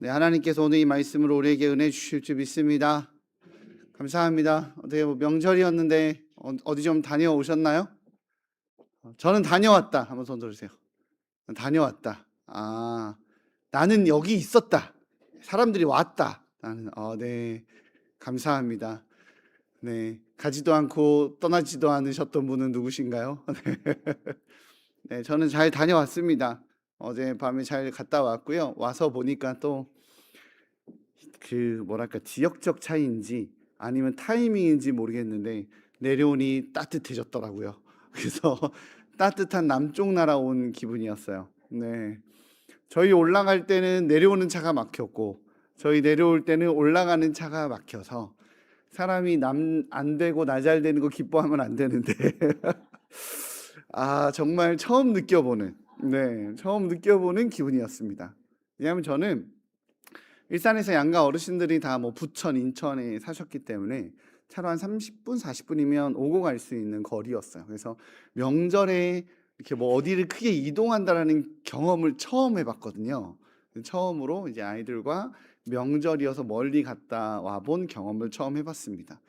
네, 하나님께서 오늘 이 말씀으로 우리에게 은혜 주실 줄 믿습니다. 감사합니다. 어떻게 명절이었는데 어디 좀 다녀오셨나요? 저는 다녀왔다. 한번 손 들으세요. 다녀왔다. 아, 나는 여기 있었다. 사람들이 왔다. 나는 네, 감사합니다. 네, 가지도 않고 떠나지도 않으셨던 분은 누구신가요? 네, 저는 잘 다녀왔습니다. 어제 밤에 잘 갔다 왔고요. 와서 보니까 또 뭐랄까 지역적 차이인지 아니면 타이밍인지 모르겠는데 내려오니 따뜻해졌더라고요. 그래서 따뜻한 남쪽 나라 온 기분이었어요. 네, 저희 올라갈 때는 내려오는 차가 막혔고 저희 내려올 때는 올라가는 차가 막혀서 사람이 남 안 되고 나 잘 되는 거 기뻐하면 안 되는데 정말 처음 느껴보는 기분이었습니다. 왜냐하면 저는 일산에서 양가 어르신들이 다 부천, 인천에 사셨기 때문에 차로 한 30분, 40분이면 오고 갈 수 있는 거리였어요. 그래서 명절에 이렇게 어디를 크게 이동한다라는 경험을 처음 해봤거든요. 처음으로 이제 아이들과 명절이어서 멀리 갔다 와본 경험을 처음 해봤습니다.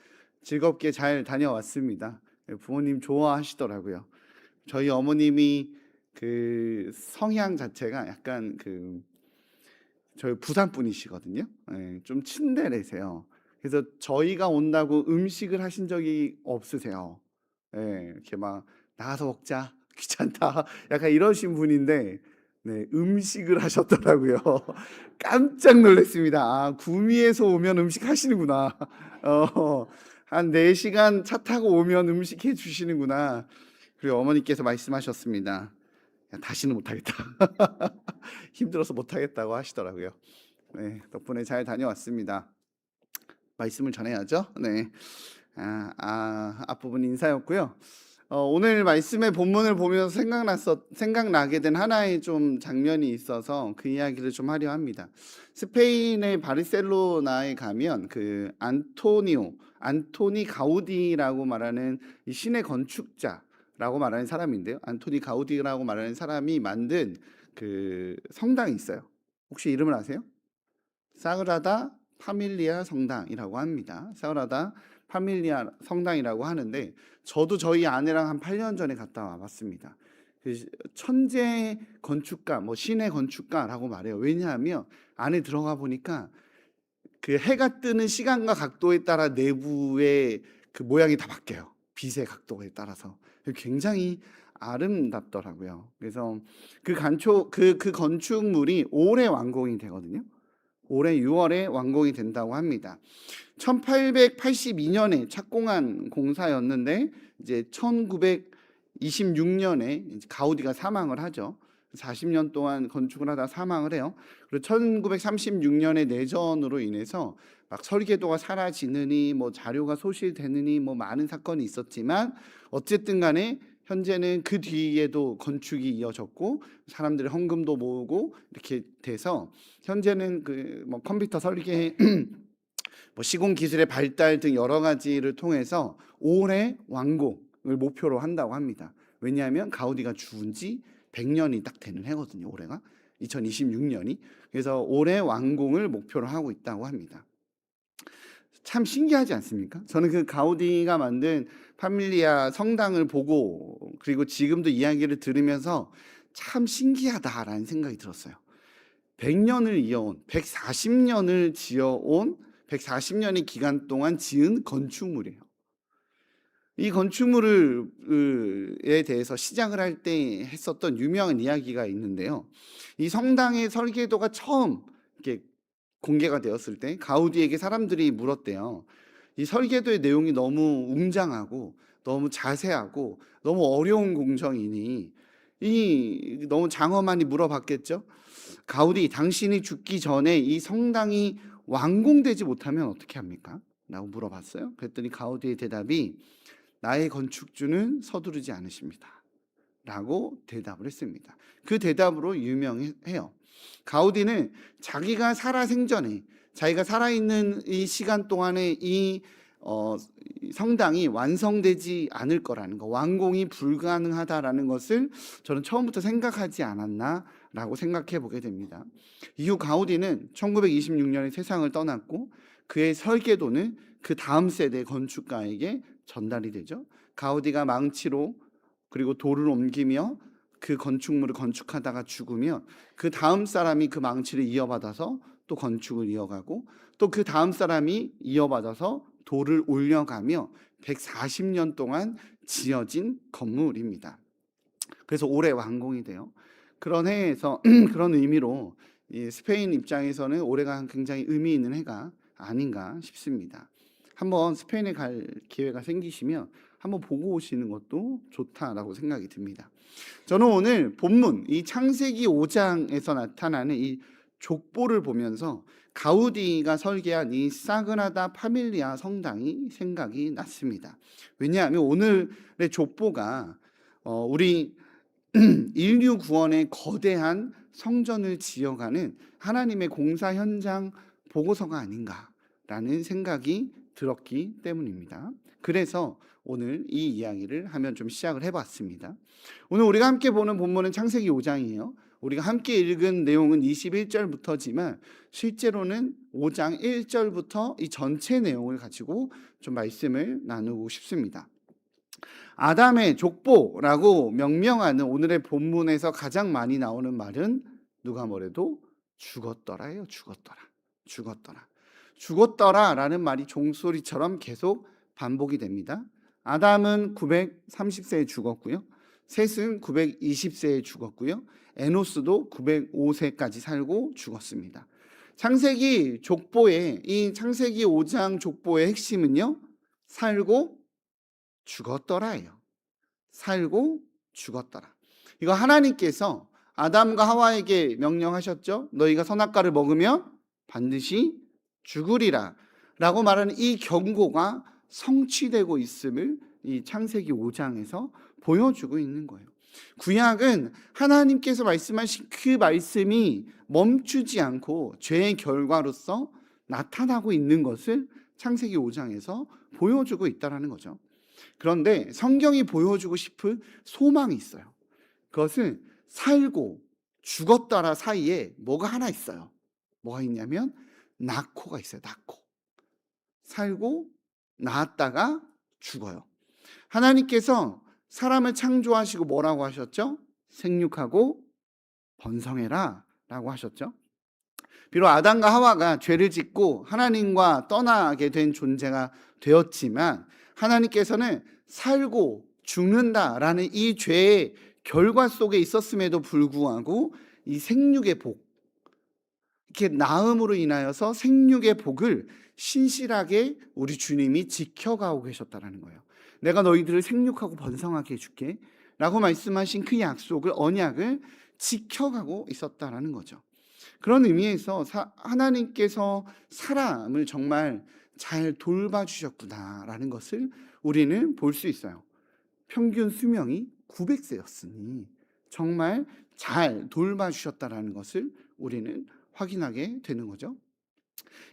즐겁게 잘 다녀왔습니다. 부모님 좋아하시더라고요. 저희 어머님이 성향 자체가 약간 저희 부산 분이시거든요. 예, 좀 친데레세요. 그래서 저희가 온다고 음식을 하신 적이 없으세요. 예, 이렇게 막 나가서 먹자, 귀찮다, 약간 이러신 분인데, 네, 음식을 하셨더라고요. 깜짝 놀랐습니다. 구미에서 오면 음식 하시는구나. 한 4시간 차 타고 오면 음식 해 주시는구나. 그리고 어머니께서 말씀하셨습니다. 야, 다시는 못하겠다. 힘들어서 못하겠다고 하시더라고요. 네, 덕분에 잘 다녀왔습니다. 말씀을 전해야죠. 네, 앞부분 인사였고요. 오늘 말씀의 본문을 보면서 생각나게 된 하나의 좀 장면이 있어서 그 이야기를 좀 하려 합니다. 스페인의 바르셀로나에 가면 안토니 가우디라고 말하는 이 신의 건축자라고 말하는 사람인데요. 안토니 가우디라고 말하는 사람이 만든 성당이 있어요. 혹시 이름을 아세요? 사그라다 파밀리아 성당이라고 합니다. 사그라다 파밀리아 성당이라고 하는데 저도 저희 아내랑 한 8년 전에 갔다 와봤습니다. 천재 건축가, 신의 건축가라고 말해요. 왜냐하면 안에 들어가 보니까 해가 뜨는 시간과 각도에 따라 내부의 모양이 다 바뀌어요. 빛의 각도에 따라서 굉장히 아름답더라고요. 그래서 그 건축물이 올해 완공이 되거든요. 올해 6월에 완공이 된다고 합니다. 1882년에 착공한 공사였는데 이제 1926년에 가우디가 사망을 하죠. 40년 동안 건축을 하다 사망을 해요. 그리고 1936년에 내전으로 인해서 막 설계도가 사라지느니 자료가 소실되느니 많은 사건이 있었지만 어쨌든 간에 현재는 그 뒤에도 건축이 이어졌고 사람들이 헌금도 모으고 이렇게 돼서 현재는 컴퓨터 설계 시공 기술의 발달 등 여러 가지를 통해서 올해 완공을 목표로 한다고 합니다. 왜냐하면 가우디가 죽은 지 100년이 딱 되는 해거든요. 올해가 2026년이. 그래서 올해 완공을 목표로 하고 있다고 합니다. 참 신기하지 않습니까? 저는 가우디가 만든 파밀리아 성당을 보고 그리고 지금도 이야기를 들으면서 참 신기하다라는 생각이 들었어요. 100년을 이어온, 140년을 지어온, 140년의 기간 동안 지은 건축물이에요. 이 건축물에 대해서 시작을 할 때 했었던 유명한 이야기가 있는데요. 이 성당의 설계도가 처음 이렇게 공개가 되었을 때 가우디에게 사람들이 물었대요. 이 설계도의 내용이 너무 웅장하고 너무 자세하고 너무 어려운 공정이니 너무 장엄하니 물어봤겠죠. 가우디, 당신이 죽기 전에 이 성당이 완공되지 못하면 어떻게 합니까? 라고 물어봤어요. 그랬더니 가우디의 대답이 나의 건축주는 서두르지 않으십니다. 라고 대답을 했습니다. 그 대답으로 유명해요. 가우디는 자기가 살아생전에 자기가 살아있는 이 시간 동안에 이 성당이 완성되지 않을 거라는 거, 완공이 불가능하다라는 것을 저는 처음부터 생각하지 않았나 라고 생각해 보게 됩니다. 이후 가우디는 1926년에 세상을 떠났고 그의 설계도는 그 다음 세대 건축가에게 전달이 되죠. 가우디가 망치로 그리고 돌을 옮기며 그 건축물을 건축하다가 죽으면 그 다음 사람이 그 망치를 이어받아서 또 건축을 이어가고 또 그 다음 사람이 이어받아서 돌을 올려가며 140년 동안 지어진 건물입니다. 그래서 올해 완공이 돼요. 그런 해에서 그런 의미로 이 스페인 입장에서는 올해가 굉장히 의미 있는 해가 아닌가 싶습니다. 한번 스페인에 갈 기회가 생기시면 한번 보고 오시는 것도 좋다라고 생각이 듭니다. 저는 오늘 본문 이 창세기 5장에서 나타나는 이 족보를 보면서 가우디가 설계한 이 사그라다 파밀리아 성당이 생각이 났습니다. 왜냐하면 오늘의 족보가 우리 인류 구원의 거대한 성전을 지어가는 하나님의 공사 현장 보고서가 아닌가라는 생각이 들었기 때문입니다. 그래서 오늘 이 이야기를 하면 좀 시작을 해봤습니다. 오늘 우리가 함께 보는 본문은 창세기 5장이에요. 우리가 함께 읽은 내용은 21절부터지만 실제로는 5장 1절부터 이 전체 내용을 가지고 좀 말씀을 나누고 싶습니다. 아담의 족보라고 명명하는 오늘의 본문에서 가장 많이 나오는 말은 누가 뭐래도 죽었더라예요. 죽었더라라는 말이 종소리처럼 계속 반복이 됩니다. 아담은 930세에 죽었고요. 셋은 920세에 죽었고요. 에노스도 905세까지 살고 죽었습니다. 창세기 족보의 이 창세기 5장 족보의 핵심은요. 살고 죽었더라예요. 살고 죽었더라. 이거 하나님께서 아담과 하와에게 명령하셨죠. 너희가 선악과를 먹으면 반드시 죽으리라 라고 말하는 이 경고가 성취되고 있음을 이 창세기 5장에서 보여주고 있는 거예요. 구약은 하나님께서 말씀하신 그 말씀이 멈추지 않고 죄의 결과로서 나타나고 있는 것을 창세기 5장에서 보여주고 있다는 거죠. 그런데 성경이 보여주고 싶은 소망이 있어요. 그것은 살고 죽었더라 사이에 뭐가 하나 있어요. 뭐가 있냐면 낳고가 있어요. 낳고. 살고 낳았다가 죽어요. 하나님께서 사람을 창조하시고 뭐라고 하셨죠? 생육하고 번성해라 라고 하셨죠. 비록 아담과 하와가 죄를 짓고 하나님과 떠나게 된 존재가 되었지만 하나님께서는 살고 죽는다라는 이 죄의 결과 속에 있었음에도 불구하고 이 생육의 복, 이렇게 낳음으로 인하여서 생육의 복을 신실하게 우리 주님이 지켜가고 계셨다는 거예요. 내가 너희들을 생육하고 번성하게 해줄게 라고 말씀하신 그 약속을, 언약을 지켜가고 있었다는 거죠. 그런 의미에서 하나님께서 사람을 정말 잘 돌봐주셨구나라는 것을 우리는 볼 수 있어요. 평균 수명이 900세였으니 정말 잘 돌봐주셨다라는 것을 우리는 확인하게 되는 거죠.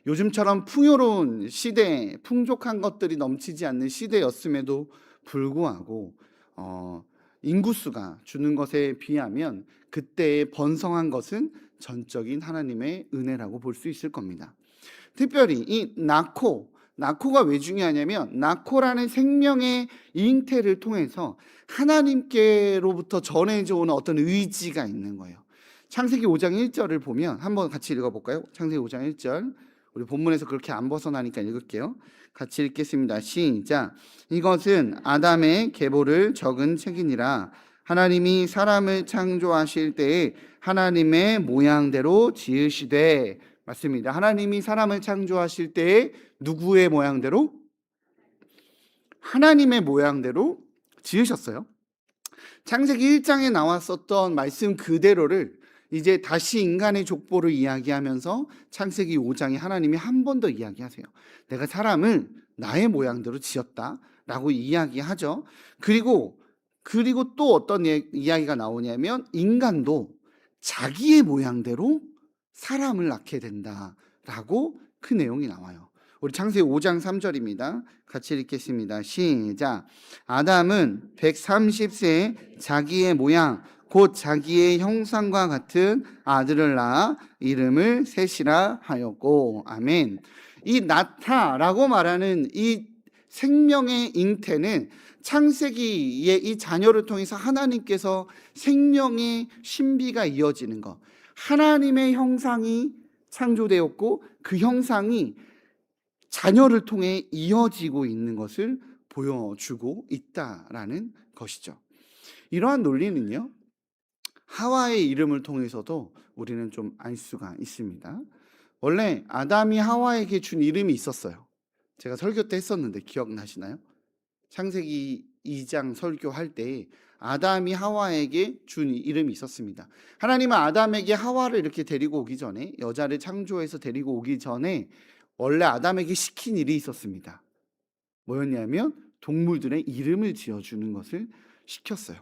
요즘처럼 풍요로운 시대, 풍족한 것들이 넘치지 않는 시대였음에도 불구하고 인구수가 주는 것에 비하면 그때의 번성한 것은 전적인 하나님의 은혜라고 볼 수 있을 겁니다. 특별히 이 낳고가 왜 중요하냐면 낳고라는 생명의 잉태를 통해서 하나님께로부터 전해져 오는 어떤 의지가 있는 거예요. 창세기 5장 1절을 보면 한번 같이 읽어볼까요? 창세기 5장 1절, 우리 본문에서 그렇게 안 벗어나니까 읽을게요. 같이 읽겠습니다. 시작. 이것은 아담의 계보를 적은 책이니라. 하나님이 사람을 창조하실 때에 하나님의 모양대로 지으시되. 맞습니다. 하나님이 사람을 창조하실 때에 누구의 모양대로? 하나님의 모양대로 지으셨어요. 창세기 1장에 나왔었던 말씀 그대로를 이제 다시 인간의 족보를 이야기하면서 창세기 5장에 하나님이 한 번 더 이야기하세요. 내가 사람을 나의 모양대로 지었다라고 이야기하죠. 그리고 또 어떤 이야기가 나오냐면 인간도 자기의 모양대로 사람을 낳게 된다라고 그 내용이 나와요. 우리 창세기 5장 3절입니다. 같이 읽겠습니다. 시작. 아담은 130세에 자기의 모양 곧 자기의 형상과 같은 아들을 낳아 이름을 셋이라 하였고. 아멘. 이 나타라고 말하는 이 생명의 잉태는 창세기의 이 자녀를 통해서 하나님께서 생명의 신비가 이어지는 것, 하나님의 형상이 창조되었고 그 형상이 자녀를 통해 이어지고 있는 것을 보여주고 있다라는 것이죠. 이러한 논리는요, 하와의 이름을 통해서도 우리는 좀 알 수가 있습니다. 원래 아담이 하와에게 준 이름이 있었어요. 제가 설교 때 했었는데 기억나시나요? 창세기 2장 설교할 때 아담이 하와에게 준 이름이 있었습니다. 하나님은 아담에게 하와를 이렇게 데리고 오기 전에, 여자를 창조해서 데리고 오기 전에 원래 아담에게 시킨 일이 있었습니다. 뭐였냐면 동물들의 이름을 지어주는 것을 시켰어요.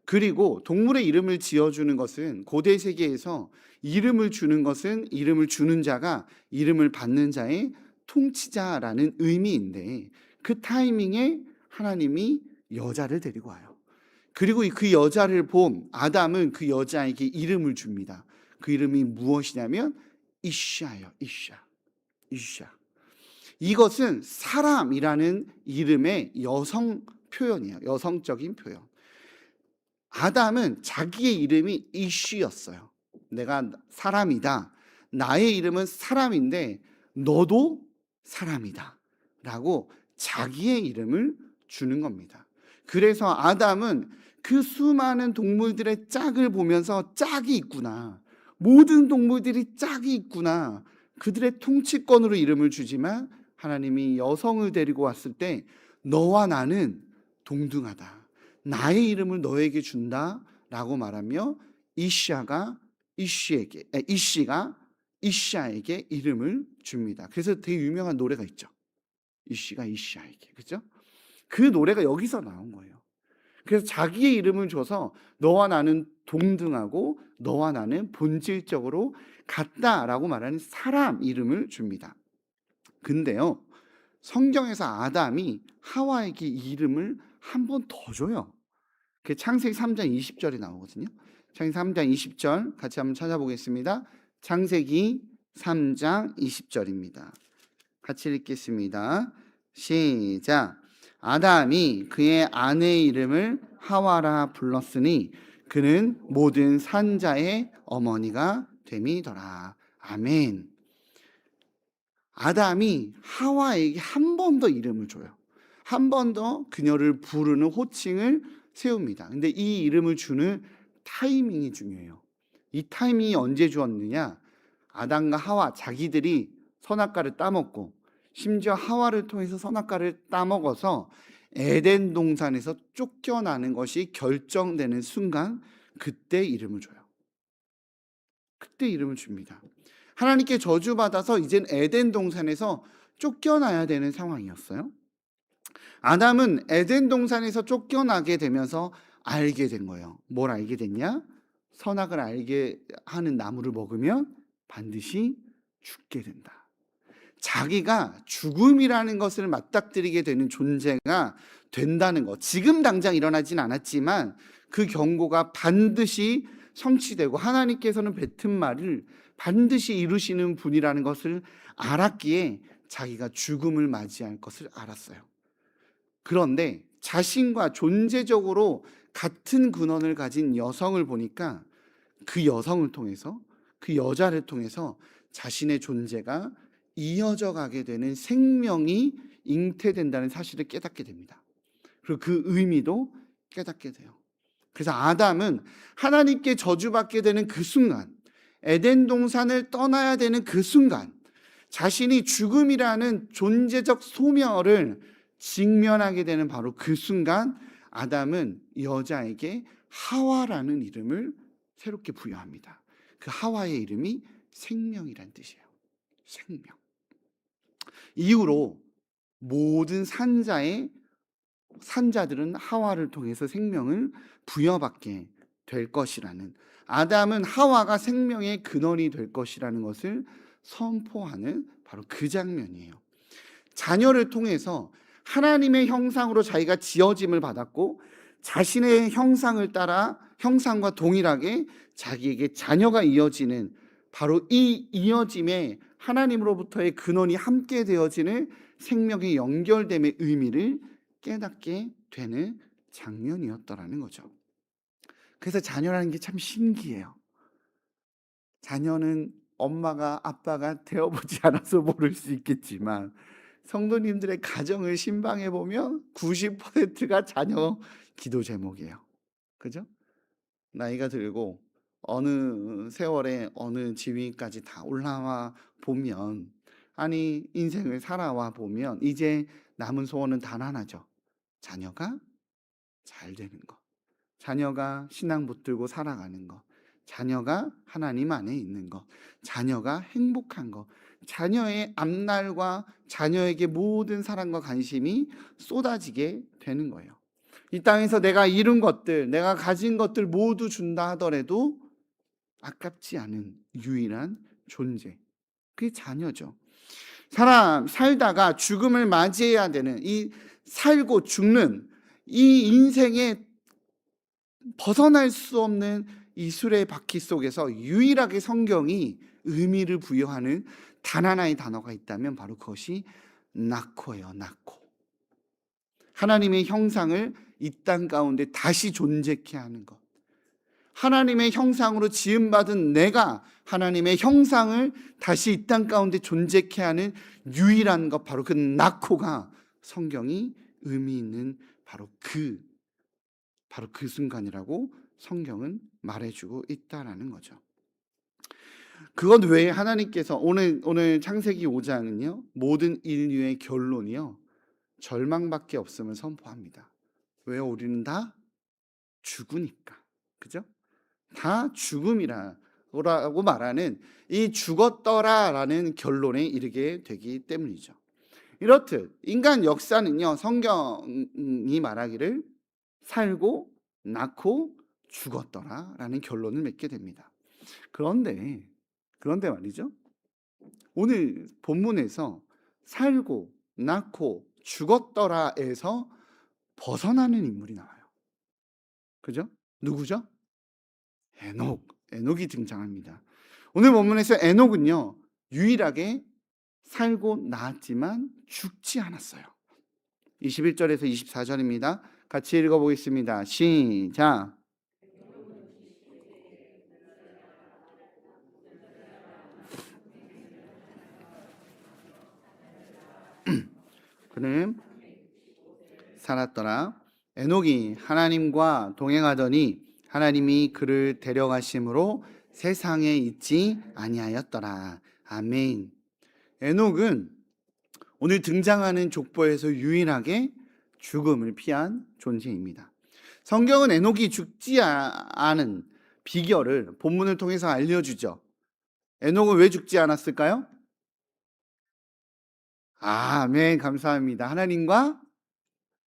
그리고 동물의 이름을 지어주는 것은 고대 세계에서 이름을 주는 것은 이름을 주는 자가 이름을 받는 자의 통치자라는 의미인데, 그 타이밍에 하나님이 여자를 데리고 와요. 그리고 그 여자를 본 아담은 그 여자에게 이름을 줍니다. 그 이름이 무엇이냐면 이샤예요. 이샤. 이것은 사람이라는 이름의 여성 표현이에요. 여성적인 표현. 아담은 자기의 이름이 이쉬였어요. 내가 사람이다. 나의 이름은 사람인데 너도 사람이다. 라고 자기의 이름을 주는 겁니다. 그래서 아담은 그 수많은 동물들의 짝을 보면서 짝이 있구나, 모든 동물들이 짝이 있구나, 그들의 통치권으로 이름을 주지만 하나님이 여성을 데리고 왔을 때 너와 나는 동등하다, 나의 이름을 너에게 준다 라고 말하며 이시가 이샤에게 이름을 줍니다. 그래서 되게 유명한 노래가 있죠. 이시가 이샤에게, 그죠? 그 노래가 여기서 나온 거예요. 그래서 자기의 이름을 줘서 너와 나는 동등하고 너와 나는 본질적으로 같다라고 말하는 사람 이름을 줍니다. 근데요, 성경에서 아담이 하와에게 이름을 한 번 더 줘요. 그 창세기 3장 20절이 나오거든요. 창세기 3장 20절 같이 한번 찾아보겠습니다. 창세기 3장 20절입니다. 같이 읽겠습니다. 시작. 아담이 그의 아내의 이름을 하와라 불렀으니 그는 모든 산자의 어머니가 됨이더라. 아멘. 아담이 하와에게 한 번 더 이름을 줘요. 한 번 더 그녀를 부르는 호칭을 세웁니다. 근데 이 이름을 주는 타이밍이 중요해요. 이 타이밍이 언제 주었느냐? 아담과 하와 자기들이 선악과를 따먹고, 심지어 하와를 통해서 선악과를 따먹어서 에덴 동산에서 쫓겨나는 것이 결정되는 순간, 그때 이름을 줘요. 그때 이름을 줍니다. 하나님께 저주받아서 이젠 에덴 동산에서 쫓겨나야 되는 상황이었어요. 아담은 에덴 동산에서 쫓겨나게 되면서 알게 된 거예요. 뭘 알게 됐냐? 선악을 알게 하는 나무를 먹으면 반드시 죽게 된다. 자기가 죽음이라는 것을 맞닥뜨리게 되는 존재가 된다는 것, 지금 당장 일어나진 않았지만 그 경고가 반드시 성취되고 하나님께서는 뱉은 말을 반드시 이루시는 분이라는 것을 알았기에 자기가 죽음을 맞이할 것을 알았어요. 그런데 자신과 존재적으로 같은 근원을 가진 여성을 보니까 그 여성을 통해서, 그 여자를 통해서 자신의 존재가 이어져 가게 되는 생명이 잉태된다는 사실을 깨닫게 됩니다. 그리고 그 의미도 깨닫게 돼요. 그래서 아담은 하나님께 저주받게 되는 그 순간, 에덴 동산을 떠나야 되는 그 순간, 자신이 죽음이라는 존재적 소멸을 직면하게 되는 바로 그 순간, 아담은 여자에게 하와라는 이름을 새롭게 부여합니다. 그 하와의 이름이 생명이란 뜻이에요. 생명. 이후로 모든 산자들은 하와를 통해서 생명을 부여받게 될 것이라는, 아담은 하와가 생명의 근원이 될 것이라는 것을 선포하는 바로 그 장면이에요. 자녀를 통해서 하나님의 형상으로 자기가 지어짐을 받았고, 자신의 형상을 따라 형상과 동일하게 자기에게 자녀가 이어지는, 바로 이 이어짐에 하나님으로부터의 근원이 함께 되어지는 생명의 연결됨의 의미를 깨닫게 되는 장면이었더라는 거죠. 그래서 자녀라는 게 참 신기해요. 자녀는 엄마가 아빠가 되어보지 않아서 모를 수 있겠지만, 성도님들의 가정을 신방해 보면 90%가 자녀 기도 제목이에요. 그죠? 나이가 들고 어느 세월에 어느 지위까지 다 올라와 보면, 아니 인생을 살아와 보면 이제 남은 소원은 단 하나죠. 자녀가 잘 되는 거. 자녀가 신앙 붙들고 살아가는 거. 자녀가 하나님 안에 있는 거. 자녀가 행복한 거. 자녀의 앞날과 자녀에게 모든 사랑과 관심이 쏟아지게 되는 거예요. 이 땅에서 내가 이룬 것들, 내가 가진 것들 모두 준다 하더라도 아깝지 않은 유일한 존재, 그게 자녀죠. 사람 살다가 죽음을 맞이해야 되는, 이 살고 죽는 이 인생에 벗어날 수 없는 이 수레바퀴 속에서 유일하게 성경이 의미를 부여하는 단 하나의 단어가 있다면 바로 그것이 낳고예요. 낳고. 하나님의 형상을 이 땅 가운데 다시 존재케 하는 것. 하나님의 형상으로 지음받은 내가 하나님의 형상을 다시 이 땅 가운데 존재케 하는 유일한 것, 바로 그 낳고가 성경이 의미 있는 바로 그 순간이라고 성경은 말해주고 있다라는 거죠. 그것 외에 하나님께서 오늘 창세기 5장은요, 모든 인류의 결론이요, 절망밖에 없음을 선포합니다. 왜요? 우리는 다 죽으니까. 그죠? 다 죽음이라고 말하는 이 죽었더라라는 결론에 이르게 되기 때문이죠. 이렇듯 인간 역사는요, 성경이 말하기를 살고 낳고 죽었더라라는 결론을 맺게 됩니다. 그런데 말이죠, 오늘 본문에서 살고 낳고 죽었더라에서 벗어나는 인물이 나와요. 그죠? 누구죠? 에녹이 등장합니다. 오늘 본문에서 에녹은요, 유일하게 살고 낳았지만 죽지 않았어요. 21절에서 24절입니다. 같이 읽어보겠습니다. 시작. 그는 살았더라. 에녹이 하나님과 동행하더니 하나님이 그를 데려가심으로 세상에 있지 아니하였더라. 아멘. 에녹은 오늘 등장하는 족보에서 유일하게 죽음을 피한 존재입니다. 성경은 에녹이 죽지 않은 비결을 본문을 통해서 알려주죠. 에녹은 왜 죽지 않았을까요? 아멘, 감사합니다. 하나님과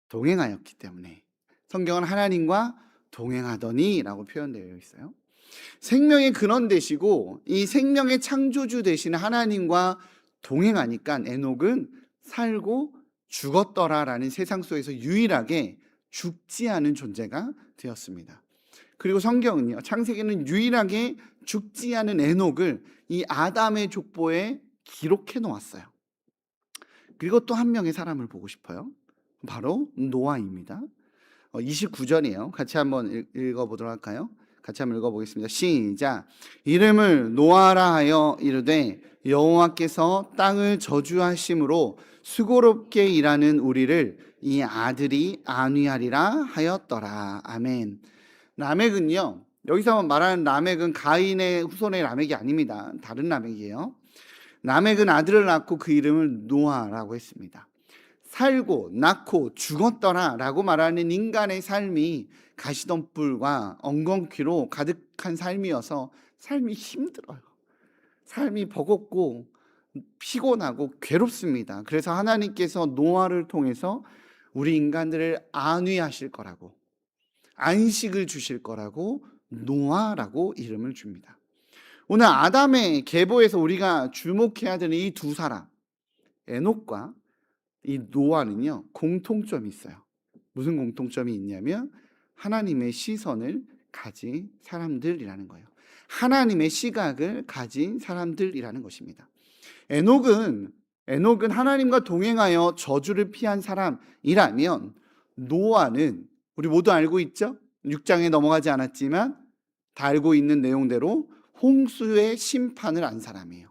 동행하였기 때문에. 성경은 하나님과 동행하더니 라고 표현되어 있어요. 생명의 근원 되시고 이 생명의 창조주 되신 하나님과 동행하니까 에녹은 살고 죽었더라라는 세상 속에서 유일하게 죽지 않은 존재가 되었습니다. 그리고 성경은요, 창세기는 유일하게 죽지 않은 에녹을 이 아담의 족보에 기록해 놓았어요. 그리고 또 한 명의 사람을 보고 싶어요. 바로 노아입니다. 29절이에요. 같이 한번 읽어보도록 할까요? 같이 한번 읽어보겠습니다. 시작. 이름을 노아라 하여 이르되 여호와께서 땅을 저주하심으로 수고롭게 일하는 우리를 이 아들이 안위하리라 하였더라. 아멘. 라멕은요, 여기서 말하는 라멕은 가인의 후손의 라멕이 아닙니다. 다른 라멕이에요. 라멕은 아들을 낳고 그 이름을 노아라고 했습니다. 살고 낳고 죽었더라 라고 말하는 인간의 삶이 가시덤불과 엉겅퀴로 가득한 삶이어서 삶이 힘들어요. 삶이 버겁고 피곤하고 괴롭습니다. 그래서 하나님께서 노아를 통해서 우리 인간들을 안위하실 거라고, 안식을 주실 거라고 노아라고 이름을 줍니다. 오늘 아담의 계보에서 우리가 주목해야 되는 이 두 사람, 에녹과 이 노아는요, 공통점이 있어요. 무슨 공통점이 있냐면 하나님의 시선을 가진 사람들이라는 거예요. 하나님의 시각을 가진 사람들이라는 것입니다. 에녹은 하나님과 동행하여 저주를 피한 사람이라면, 노아는 우리 모두 알고 있죠? 6장에 넘어가지 않았지만 다 알고 있는 내용대로 홍수의 심판을 안 사람이에요.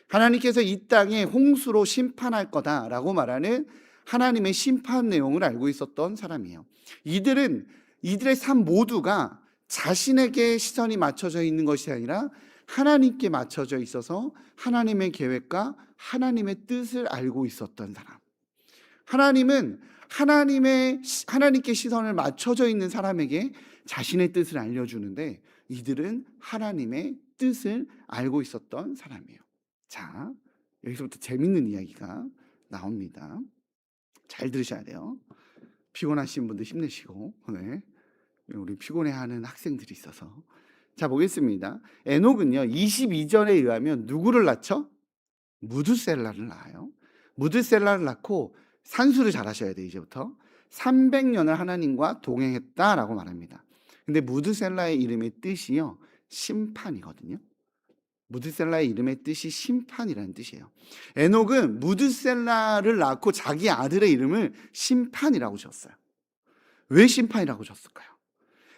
하나님께서 이 땅에 홍수로 심판할 거다라고 말하는 하나님의 심판 내용을 알고 있었던 사람이에요. 이들의 삶 모두가 자신에게 시선이 맞춰져 있는 것이 아니라 하나님께 맞춰져 있어서 하나님의 계획과 하나님의 뜻을 알고 있었던 사람. 하나님은 하나님께 시선을 맞춰져 있는 사람에게 자신의 뜻을 알려주는데, 이들은 하나님의 뜻을 알고 있었던 사람이에요. 자, 여기서부터 재밌는 이야기가 나옵니다. 잘 들으셔야 돼요. 피곤하신 분들 힘내시고, 네. 우리 피곤해하는 학생들이 있어서. 자, 보겠습니다. 에녹은요 22절에 의하면 누구를 낳죠? 무드셀라를 낳아요. 무드셀라를 낳고 산수를 잘 하셔야 돼요. 이제부터 300년을 하나님과 동행했다라고 말합니다. 근데 무드셀라의 이름의 뜻이요 심판이거든요. 무드셀라의 이름의 뜻이 심판이라는 뜻이에요. 에녹은 무드셀라를 낳고 자기 아들의 이름을 심판이라고 지었어요. 왜 심판이라고 지었을까요?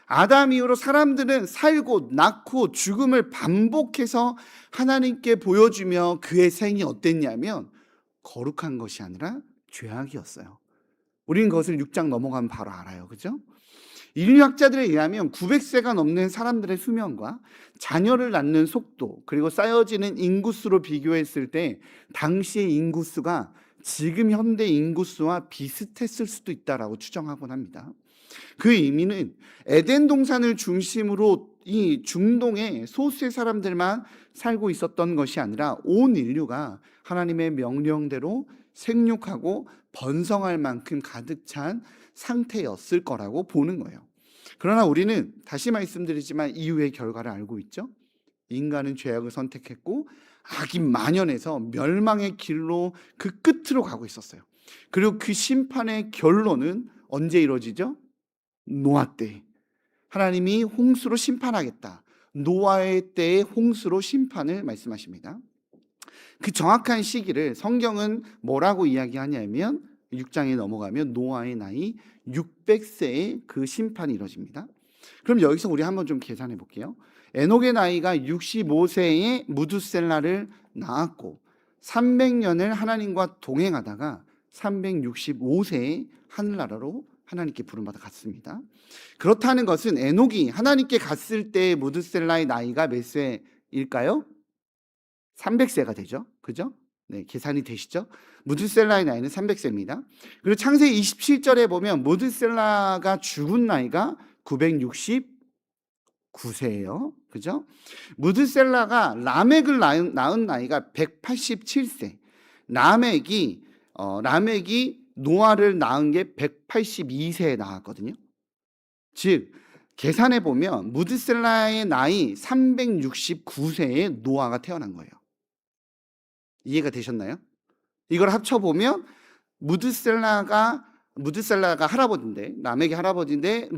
아담 이후로 사람들은 살고 낳고 죽음을 반복해서 하나님께 보여주며 그의 생이 어땠냐면 거룩한 것이 아니라 죄악이었어요. 우린 그것을 6장 넘어가면 바로 알아요. 그죠? 인류학자들에 의하면 900세가 넘는 사람들의 수명과 자녀를 낳는 속도, 그리고 쌓여지는 인구수로 비교했을 때 당시의 인구수가 지금 현대 인구수와 비슷했을 수도 있다라고 추정하곤 합니다. 그 의미는 에덴 동산을 중심으로 이 중동의 소수의 사람들만 살고 있었던 것이 아니라 온 인류가 하나님의 명령대로 생육하고 번성할 만큼 가득 찬 상태였을 거라고 보는 거예요. 그러나 우리는 다시 말씀드리지만 이후의 결과를 알고 있죠. 인간은 죄악을 선택했고 악이 만연해서 멸망의 길로 그 끝으로 가고 있었어요. 그리고 그 심판의 결론은 언제 이루어지죠? 노아 때 하나님이 홍수로 심판하겠다. 노아의 때의 홍수로 심판을 말씀하십니다. 그 정확한 시기를 성경은 뭐라고 이야기하냐면 6장에 넘어가면 노아의 나이 600세에 그 심판이 이루어집니다. 그럼 여기서 우리 한번 좀 계산해 볼게요. 에녹의 나이가 65세에 무드셀라를 낳았고 300년을 하나님과 동행하다가 365세에 하늘나라로 하나님께 부름받아 갔습니다. 그렇다는 것은 에녹이 하나님께 갔을 때 무드셀라의 나이가 몇 세일까요? 300세가 되죠. 그죠? 네, 계산이 되시죠? 무드셀라의 나이는 300세입니다. 그리고 창세기 27절에 보면 무드셀라가 죽은 나이가 969세예요. 그죠? 무드셀라가 라멕을 낳은 나이가 187세. 라멕이 노아를 낳은 게 182세에 낳았거든요. 즉 계산해 보면 무드셀라의 나이 369세에 노아가 태어난 거예요. 이해가 되셨나요? 이걸 합쳐보면 무드셀라가 할아버지인데, 라멕이 할아버지인데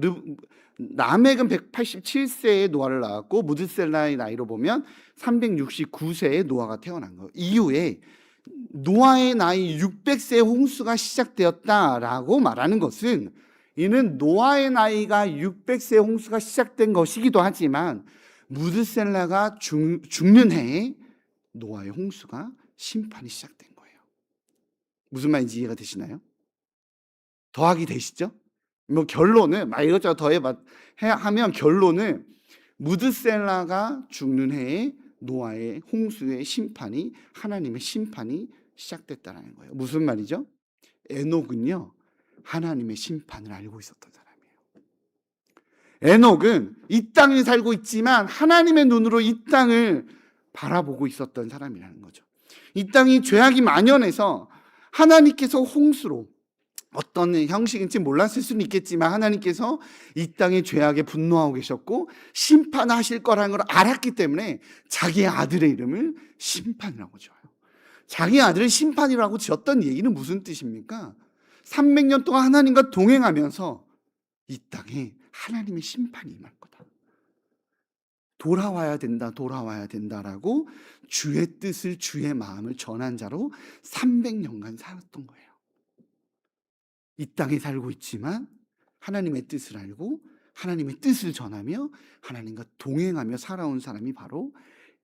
라멕은 187세에 노아를 낳았고 무드셀라의 나이로 보면 369세에 노아가 태어난 거예요. 이후에 노아의 나이 600세 홍수가 시작되었다라고 말하는 것은 이는 노아의 나이가 600세 홍수가 시작된 것이기도 하지만 무드셀라가 죽는 해에 노아의 홍수가 심판이 시작된 거예요. 무슨 말인지 이해가 되시나요? 더하기 되시죠? 뭐 결론은 이것저것 하면 결론은 무드셀라가 죽는 해에 노아의 홍수의 심판이, 하나님의 심판이 시작됐다는 거예요. 무슨 말이죠? 에녹은요 하나님의 심판을 알고 있었던 사람이에요. 에녹은 이 땅에 살고 있지만 하나님의 눈으로 이 땅을 바라보고 있었던 사람이라는 거죠. 이 땅이 죄악이 만연해서 하나님께서 홍수로, 어떤 형식인지 몰랐을 수는 있겠지만 하나님께서 이 땅의 죄악에 분노하고 계셨고 심판하실 거라는 걸 알았기 때문에 자기의 아들의 이름을 심판이라고 지어요. 자기 아들을 심판이라고 지었던 얘기는 무슨 뜻입니까? 300년 동안 하나님과 동행하면서 이 땅에 하나님의 심판이 임할 거다. 돌아와야 된다, 돌아와야 된다라고 주의 뜻을, 주의 마음을 전한 자로 300년간 살았던 거예요. 이 땅에 살고 있지만 하나님의 뜻을 알고 하나님의 뜻을 전하며 하나님과 동행하며 살아온 사람이 바로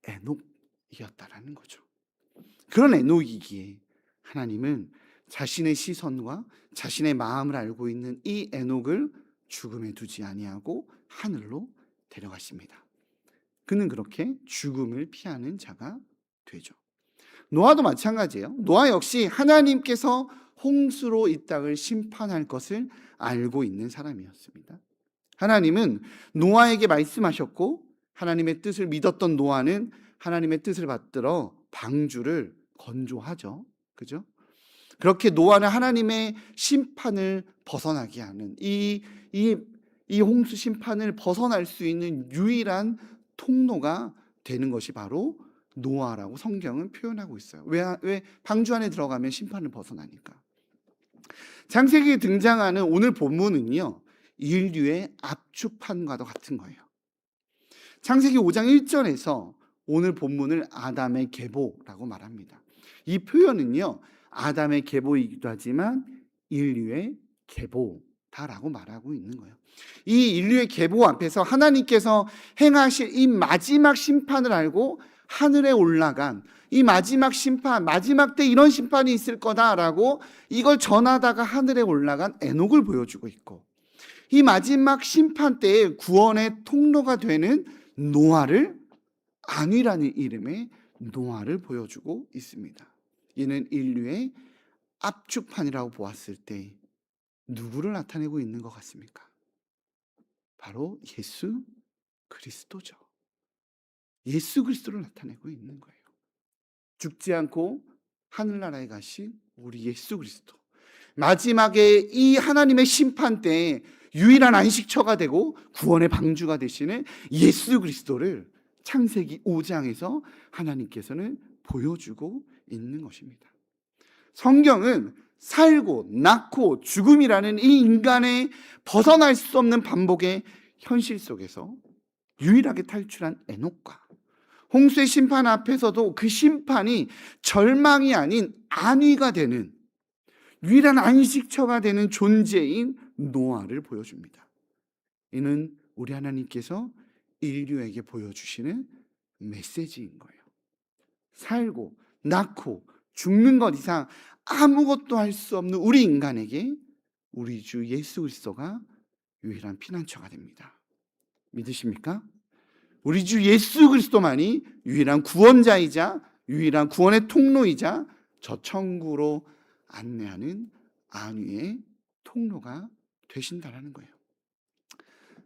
에녹이었다라는 거죠. 그런 에녹이기에 하나님은 자신의 시선과 자신의 마음을 알고 있는 이 에녹을 죽음에 두지 아니하고 하늘로 데려가십니다. 그는 그렇게 죽음을 피하는 자가 되죠. 노아도 마찬가지예요. 노아 역시 하나님께서 홍수로 이 땅을 심판할 것을 알고 있는 사람이었습니다. 하나님은 노아에게 말씀하셨고 하나님의 뜻을 믿었던 노아는 하나님의 뜻을 받들어 방주를 건조하죠. 그죠? 그렇게 노아는 하나님의 심판을 벗어나게 하는 이 홍수 심판을 벗어날 수 있는 유일한 통로가 되는 것이 바로 노아라고 성경은 표현하고 있어요. 왜 방주 안에 들어가면 심판을 벗어나니까. 창세기에 등장하는 오늘 본문은요, 인류의 압축판과도 같은 거예요. 창세기 5장 1절에서 오늘 본문을 아담의 계보라고 말합니다. 이 표현은요, 아담의 계보이기도 하지만 인류의 계보다라고 말하고 있는 거예요. 이 인류의 계보 앞에서 하나님께서 행하실 이 마지막 심판을 알고 하늘에 올라간 이 마지막 심판, 마지막 때 이런 심판이 있을 거다라고 이걸 전하다가 하늘에 올라간 에녹을 보여주고 있고, 이 마지막 심판 때의 구원의 통로가 되는 노아를 안위라는 이름의 노아를 보여주고 있습니다. 이는 인류의 압축판이라고 보았을 때 누구를 나타내고 있는 것 같습니까? 바로 예수 그리스도죠. 예수 그리스도를 나타내고 있는 거예요. 죽지 않고 하늘나라에 가신 우리 예수 그리스도, 마지막에 이 하나님의 심판 때에 유일한 안식처가 되고 구원의 방주가 되시는 예수 그리스도를 창세기 5장에서 하나님께서는 보여주고 있는 것입니다. 성경은 살고 낳고 죽음이라는 이 인간의 벗어날 수 없는 반복의 현실 속에서 유일하게 탈출한 에녹과 홍수의 심판 앞에서도 그 심판이 절망이 아닌 안위가 되는 유일한 안식처가 되는 존재인 노아를 보여줍니다. 이는 우리 하나님께서 인류에게 보여주시는 메시지인 거예요. 살고 낳고 죽는 것 이상 아무것도 할 수 없는 우리 인간에게 우리 주 예수 그리스도가 유일한 피난처가 됩니다. 믿으십니까? 우리 주 예수 그리스도만이 유일한 구원자이자 유일한 구원의 통로이자 저 천국으로 안내하는 안위의 통로가 되신다라는 거예요.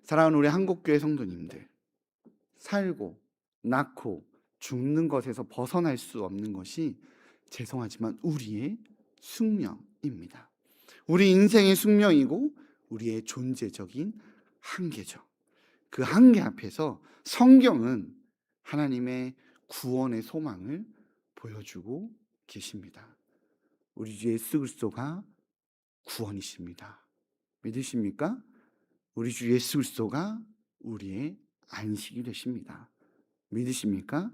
사랑하는 우리 한국교회 성도님들, 살고 낳고 죽는 것에서 벗어날 수 없는 것이 죄송하지만 우리의 숙명입니다. 우리 인생의 숙명이고 우리의 존재적인 한계죠. 그 한계 앞에서 성경은 하나님의 구원의 소망을 보여주고 계십니다. 우리 주 예수 그리스도가 구원이십니다. 믿으십니까? 우리 주 예수 그리스도가 우리의 안식이 되십니다. 믿으십니까?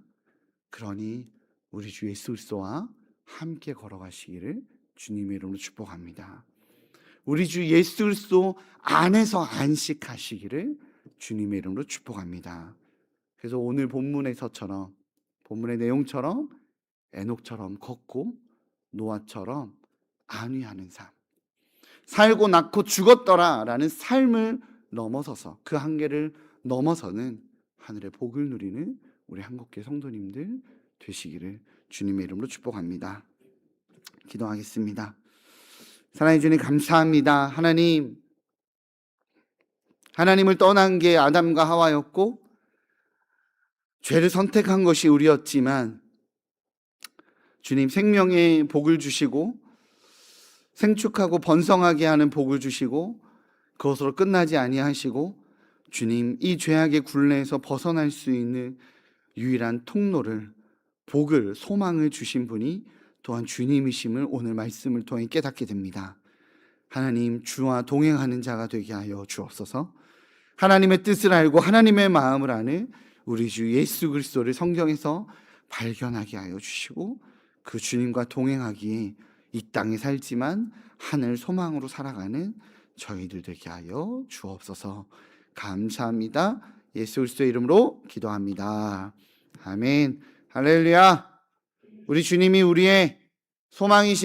그러니 우리 주 예수 그리스도와 함께 걸어가시기를 주님의 이름으로 축복합니다. 우리 주 예수 그리스도 안에서 안식하시기를 주님의 이름으로 축복합니다. 그래서 오늘 본문에서처럼, 본문의 내용처럼 에녹처럼 걷고 노아처럼 안위하는 삶, 살고 낳고 죽었더라라는 삶을 넘어서서 그 한계를 넘어서는 하늘의 복을 누리는 우리 한국교회 성도님들 되시기를 주님의 이름으로 축복합니다. 기도하겠습니다. 사랑해 주님 감사합니다. 하나님을 떠난 게 아담과 하와였고 죄를 선택한 것이 우리였지만 주님 생명의 복을 주시고 생축하고 번성하게 하는 복을 주시고 그것으로 끝나지 아니하시고 주님 이 죄악의 굴레에서 벗어날 수 있는 유일한 통로를, 복을, 소망을 주신 분이 또한 주님이심을 오늘 말씀을 통해 깨닫게 됩니다. 하나님, 주와 동행하는 자가 되게 하여 주옵소서. 하나님의 뜻을 알고 하나님의 마음을 아는 우리 주 예수 그리스도를 성경에서 발견하게 하여 주시고 그 주님과 동행하기에 이 땅에 살지만 하늘 소망으로 살아가는 저희들 되게 하여 주옵소서. 감사합니다. 예수 그리스도의 이름으로 기도합니다. 아멘. 할렐루야. 우리 주님이 우리의 소망이시